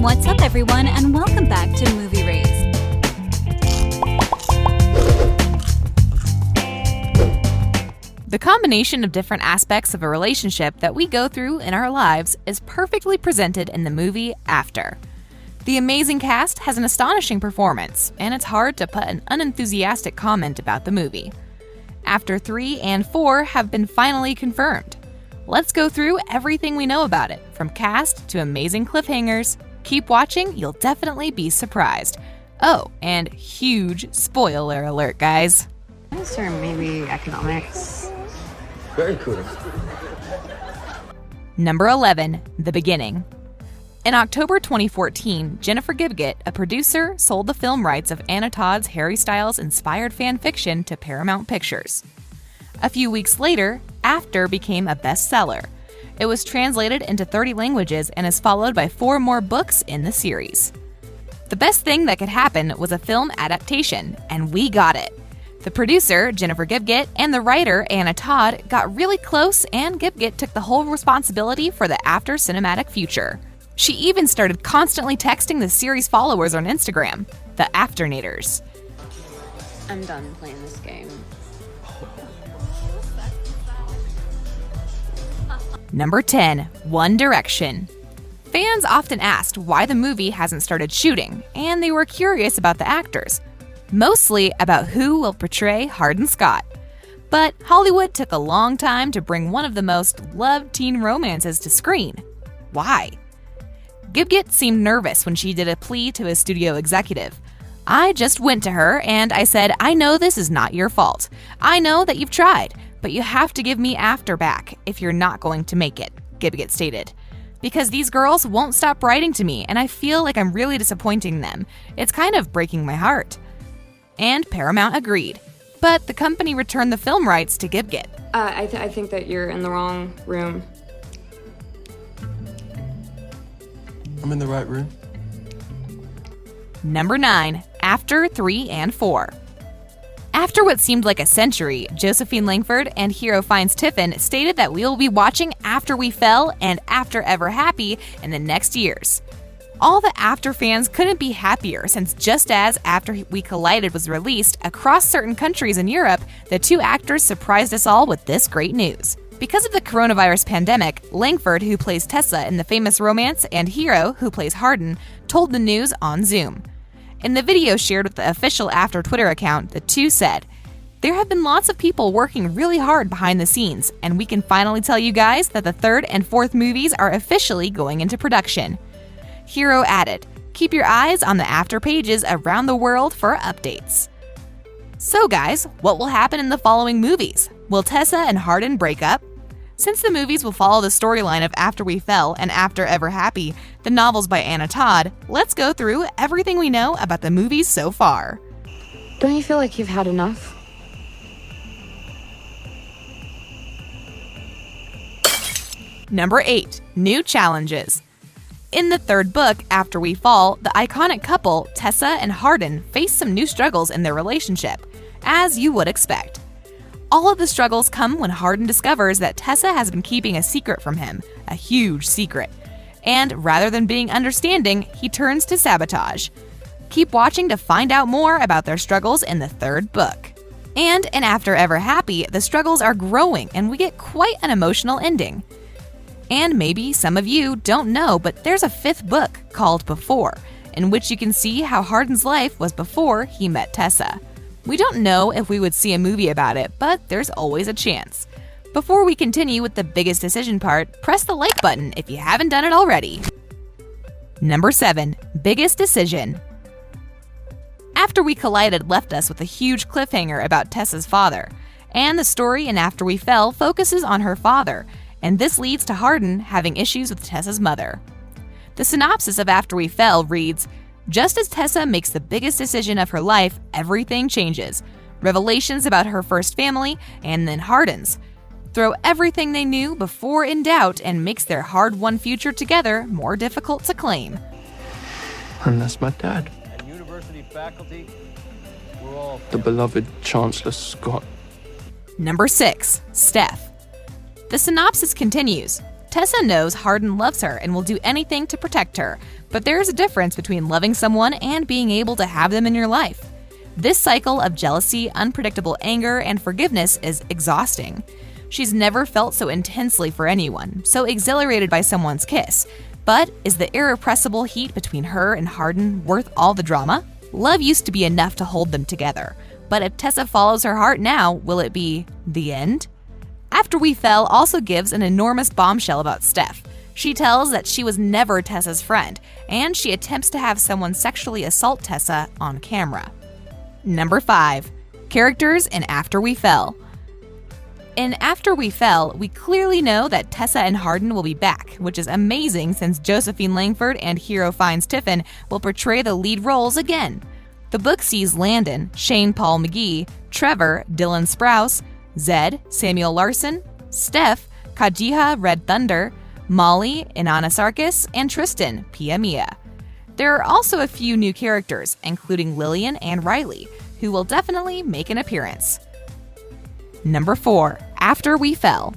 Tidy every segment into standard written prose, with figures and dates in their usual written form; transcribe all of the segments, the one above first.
What's up, everyone, and welcome back to Movie Raised. The combination of different aspects of a relationship that we go through in our lives is perfectly presented in the movie After. The amazing cast has an astonishing performance, and it's hard to put an unenthusiastic comment about the movie. After 3 and 4 have been finally confirmed. Let's go through everything we know about it, from cast to amazing cliffhangers. Keep watching, you'll definitely be surprised. Oh, and huge spoiler alert, guys. Or maybe economics. Very cool. Number 11, The Beginning. In October 2014, Jennifer Gibgit, a producer, sold the film rights of Anna Todd's Harry Styles-inspired fan fiction to Paramount Pictures. A few weeks later, After became a bestseller. It was translated into 30 languages and is followed by 4 more books in the series. The best thing that could happen was a film adaptation, and we got it. The producer, Jennifer Gibgit, and the writer, Anna Todd, got really close, and Gibgit took the whole responsibility for the After cinematic future. She even started constantly texting the series followers on Instagram, the Afternators. I'm done playing this game. Number 10, One Direction. Fans often asked why the movie hasn't started shooting, and they were curious about the actors. Mostly about who will portray Hardin Scott. But Hollywood took a long time to bring one of the most loved teen romances to screen. Why? Gibgit seemed nervous when she did a plea to a studio executive. I just went to her and I said, I know this is not your fault. I know that you've tried, but you have to give me After back if you're not going to make it, Gibgit stated. Because these girls won't stop writing to me and I feel like I'm really disappointing them. It's kind of breaking my heart. And Paramount agreed. But the company returned the film rights to Gibgit. I think that you're in the wrong room. I'm in the right room. Number 9, After 3 and 4. After what seemed like a century, Josephine Langford and Hero Finds Tiffin stated that we will be watching After We Fell and After Ever Happy in the next years. All the After fans couldn't be happier since just as After We Collided was released across certain countries in Europe, the 2 actors surprised us all with this great news. Because of the coronavirus pandemic, Langford, who plays Tessa in the famous romance, and Hero, who plays Hardin, told the news on Zoom. In the video shared with the official After Twitter account, the 2 said, "There have been lots of people working really hard behind the scenes, and we can finally tell you guys that the 3rd and 4th movies are officially going into production." Hero added, "Keep your eyes on the After pages around the world for updates." So guys, what will happen in the following movies? Will Tessa and Hardin break up? Since the movies will follow the storyline of After We Fell and After Ever Happy, the novels by Anna Todd, let's go through everything we know about the movies so far. Don't you feel like you've had enough? Number 8, New Challenges. In the 3rd book, After We Fall, the iconic couple, Tessa and Hardin, face some new struggles in their relationship, as you would expect. All of the struggles come when Hardin discovers that Tessa has been keeping a secret from him, a huge secret. And rather than being understanding, he turns to sabotage. Keep watching to find out more about their struggles in the 3rd book. And in After Ever Happy, the struggles are growing and we get quite an emotional ending. And maybe some of you don't know, but there's a 5th book called Before, in which you can see how Hardin's life was before he met Tessa. We don't know if we would see a movie about it, but there's always a chance. Before we continue with the biggest decision part, press the like button if you haven't done it already. Number 7, Biggest Decision. After We Collided left us with a huge cliffhanger about Tessa's father, and the story in After We Fell focuses on her father, and this leads to Hardin having issues with Tessa's mother. The synopsis of After We Fell reads, "Just as Tessa makes the biggest decision of her life, everything changes. Revelations about her first family, and then Hardin's. Throw everything they knew before in doubt and makes their hard-won future together more difficult to claim." And that's my dad. And university faculty, we're all The beloved Chancellor Scott. Number 6, Steph. The synopsis continues. Tessa knows Hardin loves her and will do anything to protect her, but there is a difference between loving someone and being able to have them in your life. This cycle of jealousy, unpredictable anger, and forgiveness is exhausting. She's never felt so intensely for anyone, so exhilarated by someone's kiss. But is the irrepressible heat between her and Hardin worth all the drama? Love used to be enough to hold them together, but if Tessa follows her heart now, will it be the end? After We Fell also gives an enormous bombshell about Steph. She tells that she was never Tessa's friend, and she attempts to have someone sexually assault Tessa on camera. Number 5. Characters in After We Fell. In After We Fell, we clearly know that Tessa and Hardin will be back, which is amazing since Josephine Langford and Hero Fiennes Tiffin will portray the lead roles again. The book sees Landon, Shane Paul McGee, Trevor, Dylan Sprouse, Zed, Samuel Larson, Steph, Kajiha Red Thunder, Molly, Inanna Sarkis, and Tristan, Pia Mia. There are also a few new characters, including Lillian and Riley, who will definitely make an appearance. Number 4. After We Fell.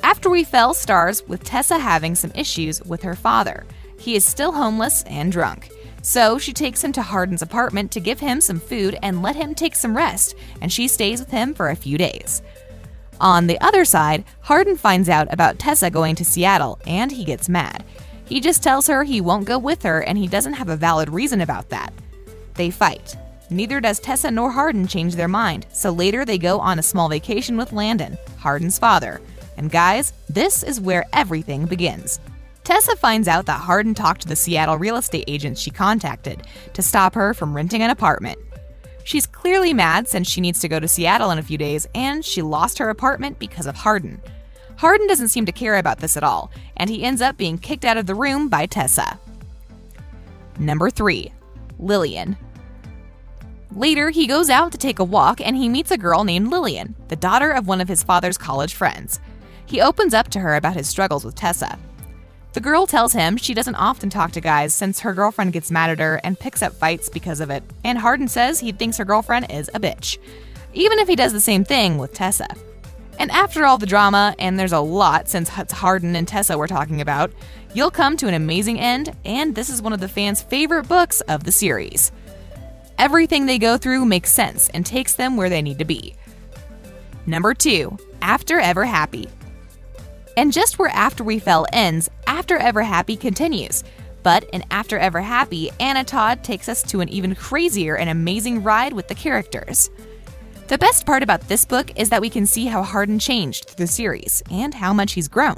After We Fell stars with Tessa having some issues with her father. He is still homeless and drunk. So she takes him to Hardin's apartment to give him some food and let him take some rest, and she stays with him for a few days. On the other side, Hardin finds out about Tessa going to Seattle, and he gets mad. He just tells her he won't go with her, and he doesn't have a valid reason about that. They fight. Neither does Tessa nor Hardin change their mind, so later they go on a small vacation with Landon, Hardin's father. And guys, this is where everything begins. Tessa finds out that Hardin talked to the Seattle real estate agent she contacted to stop her from renting an apartment. She's clearly mad since she needs to go to Seattle in a few days, and she lost her apartment because of Hardin. Hardin doesn't seem to care about this at all, and he ends up being kicked out of the room by Tessa. Number 3. Lillian. Later, he goes out to take a walk and he meets a girl named Lillian, the daughter of one of his father's college friends. He opens up to her about his struggles with Tessa. The girl tells him she doesn't often talk to guys since her girlfriend gets mad at her and picks up fights because of it, and Hardin says he thinks her girlfriend is a bitch, even if he does the same thing with Tessa. And after all the drama, and there's a lot since it's Hardin and Tessa we're talking about, you'll come to an amazing end, and this is one of the fans' favorite books of the series. Everything they go through makes sense and takes them where they need to be. Number 2. After Ever Happy. And just where After We Fell ends, After Ever Happy continues. But in After Ever Happy, Anna Todd takes us to an even crazier and amazing ride with the characters. The best part about this book is that we can see how Hardin changed through the series and how much he's grown.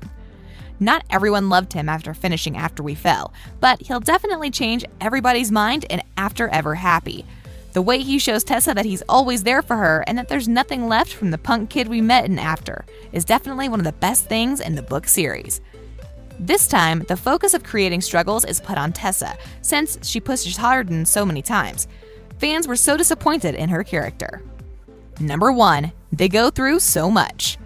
Not everyone loved him after finishing After We Fell, but he'll definitely change everybody's mind in After Ever Happy. The way he shows Tessa that he's always there for her and that there's nothing left from the punk kid we met in After is definitely one of the best things in the book series. This time, the focus of creating struggles is put on Tessa, since she pushes Hardin so many times. Fans were so disappointed in her character. Number 1. They go through so much.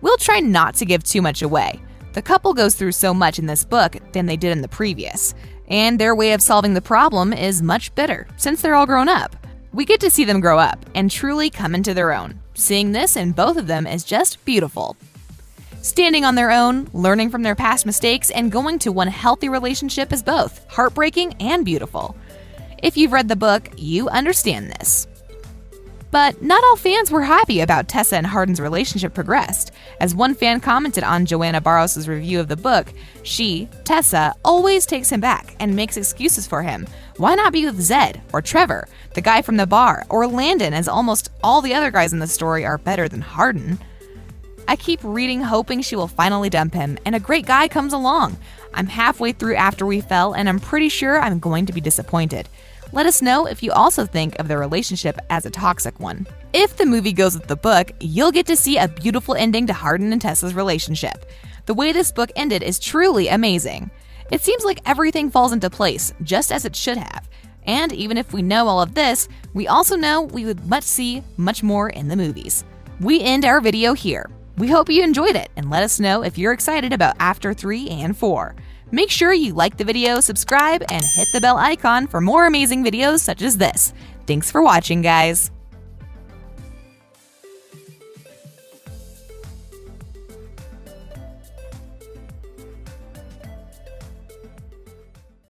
We'll try not to give too much away. The couple goes through so much in this book than they did in the previous, and their way of solving the problem is much better, since they're all grown up. We get to see them grow up and truly come into their own. Seeing this in both of them is just beautiful. Standing on their own, learning from their past mistakes, and going to one healthy relationship is both heartbreaking and beautiful. If you've read the book, you understand this. But not all fans were happy about Tessa and Hardin's relationship progressed. As one fan commented on Joanna Barros' review of the book, she, Tessa, always takes him back and makes excuses for him. Why not be with Zed, or Trevor, the guy from the bar, or Landon, as almost all the other guys in the story are better than Hardin? I keep reading hoping she will finally dump him, and a great guy comes along. I'm halfway through After We Fell, and I'm pretty sure I'm going to be disappointed. Let us know if you also think of the relationship as a toxic one. If the movie goes with the book, you'll get to see a beautiful ending to Hardin and Tessa's relationship. The way this book ended is truly amazing. It seems like everything falls into place, just as it should have. And even if we know all of this, we also know we would see much more in the movies. We end our video here. We hope you enjoyed it, and let us know if you're excited about After 3 and 4. Make sure you like the video, subscribe, and hit the bell icon for more amazing videos such as this. Thanks for watching, guys!